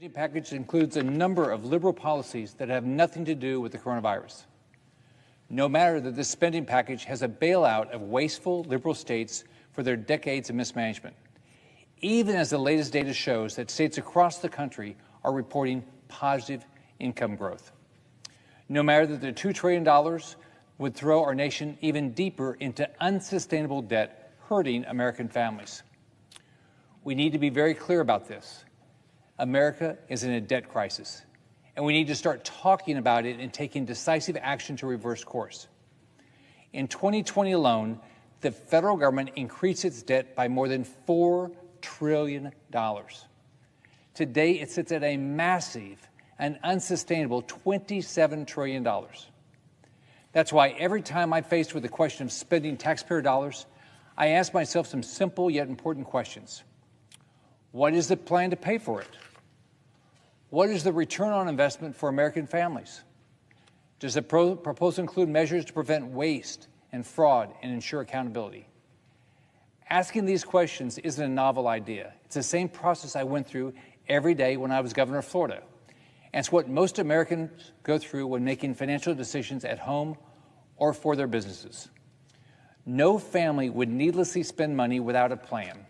The package includes a number of liberal policies that have nothing to do with the coronavirus. No matter that this spending package has a bailout of wasteful liberal states for their decades of mismanagement, even as the latest data shows that states across the country are reporting positive income growth. No matter that the $2 trillion would throw our nation even deeper into unsustainable debt, hurting American families. We need to be very clear about this. America is in a debt crisis, and we need to start talking about it and taking decisive action to reverse course. In 2020 alone, the federal government increased its debt by more than $4 trillion. Today, it sits at a massive and unsustainable $27 trillion. That's why every time I'm faced with the question of spending taxpayer dollars, I ask myself some simple yet important questions. What is the plan to pay for it? What is the return on investment for American families? Does the proposal include measures to prevent waste and fraud and ensure accountability? Asking these questions isn't a novel idea. It's the same process I went through every day when I was governor of Florida. And it's what most Americans go through when making financial decisions at home or for their businesses. No family would needlessly spend money without a plan,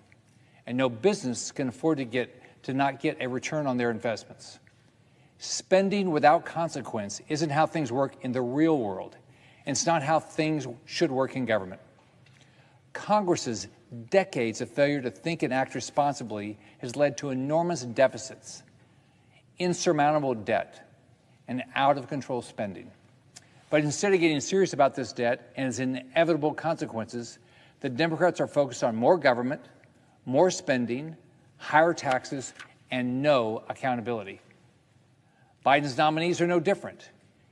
and no business can afford to not get a return on their investments. Spending without consequence isn't how things work in the real world, and it's not how things should work in government. Congress's decades of failure to think and act responsibly has led to enormous deficits, insurmountable debt, and out-of-control spending. But instead of getting serious about this debt and its inevitable consequences, the Democrats are focused on more government, more spending, higher taxes, and no accountability. Biden's nominees are no different.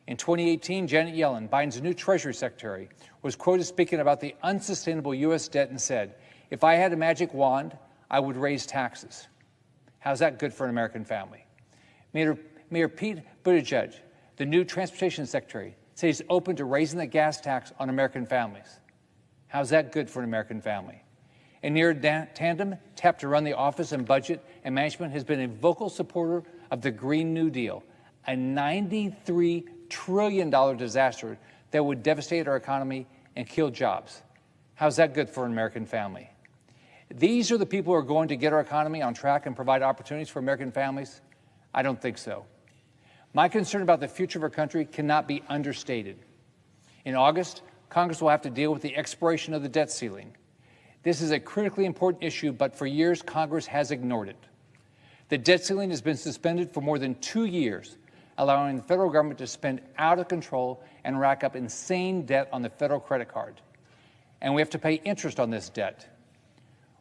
In 2018, Janet Yellen, Biden's new Treasury Secretary, was quoted speaking about the unsustainable U.S. debt and said, "If I had a magic wand, I would raise taxes." How's that good for an American family? Mayor Pete Buttigieg, the new Transportation Secretary, says he's open to raising the gas tax on American families. How's that good for an American family? And near tandem, tapped to run the Office of Budget and Management, has been a vocal supporter of the Green New Deal, a $93 trillion disaster that would devastate our economy and kill jobs. How's that good for an American family? These are the people who are going to get our economy on track and provide opportunities for American families? I don't think so. My concern about the future of our country cannot be understated. In August, Congress will have to deal with the expiration of the debt ceiling. This is a critically important issue, but for years, Congress has ignored it. The debt ceiling has been suspended for more than 2 years, allowing the federal government to spend out of control and rack up insane debt on the federal credit card. And we have to pay interest on this debt.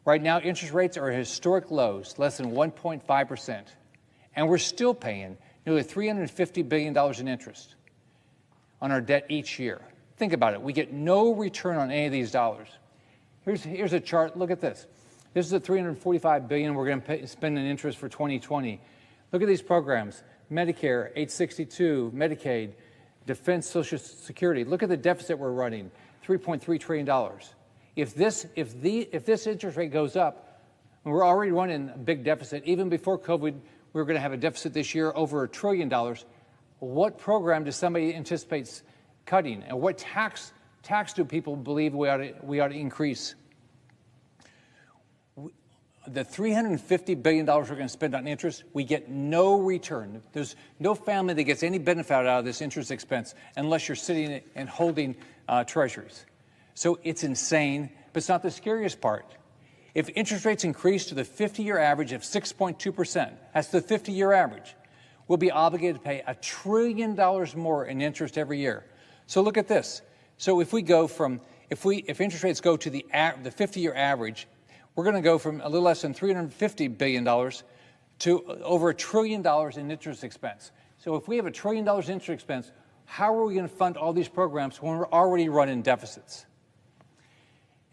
Right now, interest rates are at historic lows, less than 1.5%, and we're still paying nearly $350 billion in interest on our debt each year. Think about it. We get no return on any of these dollars. Here's a chart. Look at this. This is the $345 billion we're going to spend in interest for 2020. Look at these programs: Medicare, 862, Medicaid, Defense, Social Security. Look at the deficit we're running, $3.3 trillion. If this interest rate goes up, and we're already running a big deficit, even before COVID, we're going to have a deficit this year over $1 trillion. What program does somebody anticipate cutting, and what tax do people believe we ought to increase? The $350 billion we're going to spend on interest, we get no return. There's no family that gets any benefit out of this interest expense unless you're sitting and holding treasuries. So it's insane, but it's not the scariest part. If interest rates increase to the 50-year average of 6.2%, that's the 50-year average, we'll be obligated to pay $1 trillion more in interest every year. So look at this. So if interest rates go to the 50-year average, we're going to go from a little less than $350 billion to over $1 trillion in interest expense. So if we have $1 trillion in interest expense, how are we going to fund all these programs when we're already running deficits?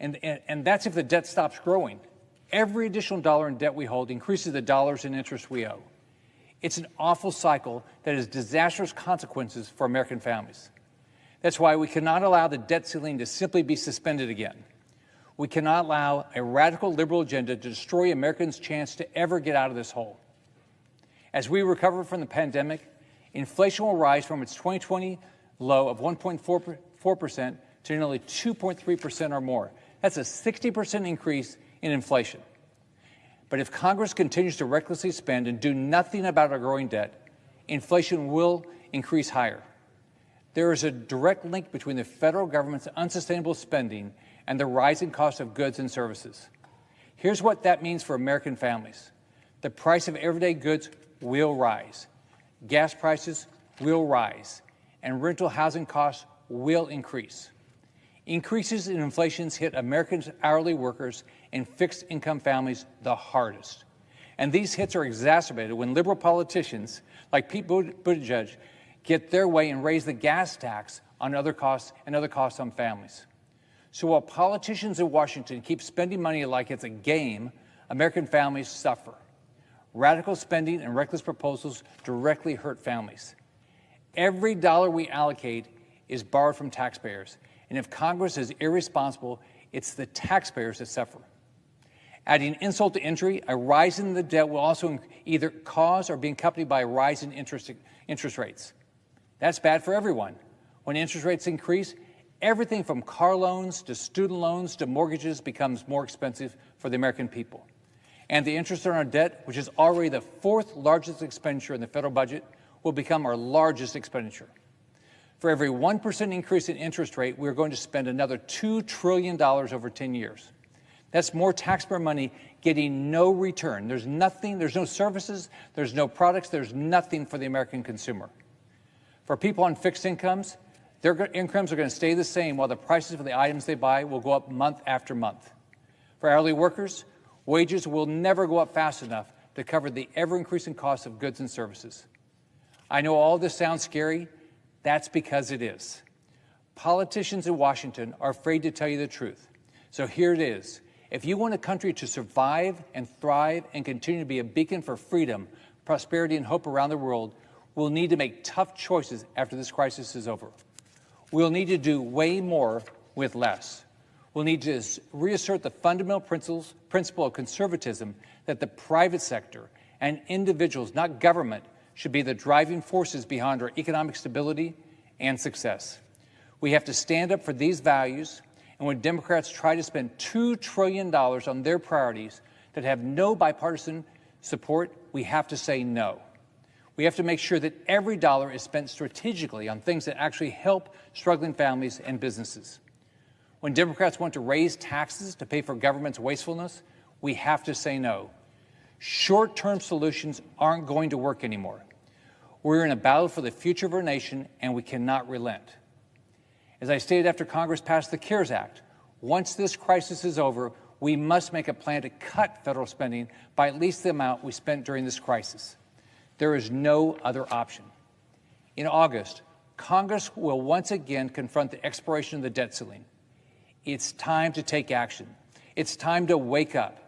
And that's if the debt stops growing. Every additional dollar in debt we hold increases the dollars in interest we owe. It's an awful cycle that has disastrous consequences for American families. That's why we cannot allow the debt ceiling to simply be suspended again. We cannot allow a radical liberal agenda to destroy Americans' chance to ever get out of this hole. As we recover from the pandemic, inflation will rise from its 2020 low of 1.4% to nearly 2.3% or more. That's a 60% increase in inflation. But if Congress continues to recklessly spend and do nothing about our growing debt, inflation will increase higher. There is a direct link between the federal government's unsustainable spending and the rising cost of goods and services. Here's what that means for American families. The price of everyday goods will rise. Gas prices will rise, and rental housing costs will increase. Increases in inflation hit American hourly workers and fixed-income families the hardest. And these hits are exacerbated when liberal politicians like Pete Buttigieg get their way and raise the gas tax on other costs on families. So while politicians in Washington keep spending money like it's a game, American families suffer. Radical spending and reckless proposals directly hurt families. Every dollar we allocate is borrowed from taxpayers, and if Congress is irresponsible, it's the taxpayers that suffer. Adding insult to injury, a rise in the debt will also either cause or be accompanied by a rise in interest rates. That's bad for everyone. When interest rates increase, everything from car loans to student loans to mortgages becomes more expensive for the American people. And the interest on our debt, which is already the fourth largest expenditure in the federal budget, will become our largest expenditure. For every 1% increase in interest rate, we're going to spend another $2 trillion over 10 years. That's more taxpayer money getting no return. There's nothing, there's no services, there's no products, there's nothing for the American consumer. For people on fixed incomes, their incomes are going to stay the same while the prices for the items they buy will go up month after month. For hourly workers, wages will never go up fast enough to cover the ever-increasing costs of goods and services. I know all this sounds scary. That's because it is. Politicians in Washington are afraid to tell you the truth. So here it is. If you want a country to survive and thrive and continue to be a beacon for freedom, prosperity, and hope around the world, we'll need to make tough choices after this crisis is over. We'll need to do way more with less. We'll need to reassert the fundamental principle of conservatism that the private sector and individuals, not government, should be the driving forces behind our economic stability and success. We have to stand up for these values, and when Democrats try to spend $2 trillion on their priorities that have no bipartisan support, we have to say no. We have to make sure that every dollar is spent strategically on things that actually help struggling families and businesses. When Democrats want to raise taxes to pay for government's wastefulness, we have to say no. Short-term solutions aren't going to work anymore. We're in a battle for the future of our nation, and we cannot relent. As I stated after Congress passed the CARES Act, once this crisis is over, we must make a plan to cut federal spending by at least the amount we spent during this crisis. There is no other option. In August, Congress will once again confront the expiration of the debt ceiling. It's time to take action. It's time to wake up.